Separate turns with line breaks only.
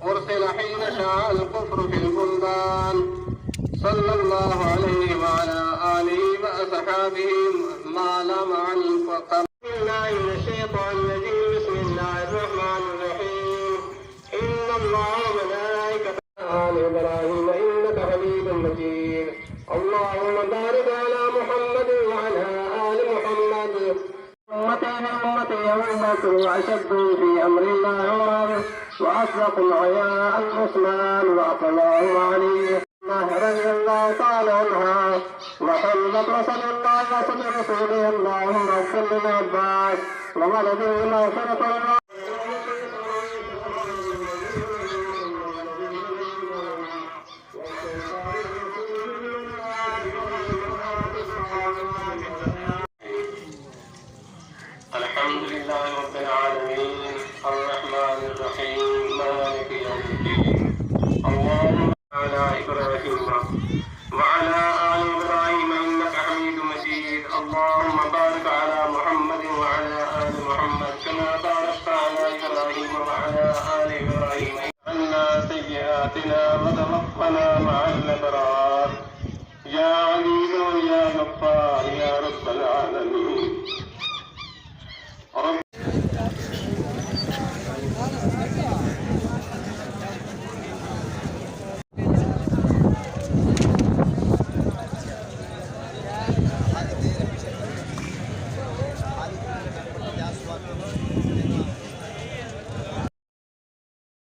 أرسل حين شاع الكفر في البلدان، صلى الله عليه وعلى آله وأصحابه ما لم عن الفقر. بسم الله من الشيطان الرجيم. بسم الله الرحمن الرحيم. إن الله وملائكته آل إبراهيم إنك حميد مجيد. اللهم بارك على محمد وعلى آل محمد. أمتي أمة أشد في أمر الله عمر، وأصدق العياء عثمان، وأطلعه علي رضي الله تعالى عنها، وحمدت رسول الله وصل رسوله. اللهم اغفر للعباس وولده مغفرة الله. الحمد لله رب العالمين الرحمن الرحيم مالك يوم الدين. اللهم على إبراهيم وعلى آل إبراهيم إنك حميد مجيد. اللهم بارك على محمد وعلى آل محمد كما باركت على إبراهيم وعلى آل إبراهيم. عنا سيئاتنا وتوفنا مع الأبرار. يا عزيز يا غفار يا رب العالمين.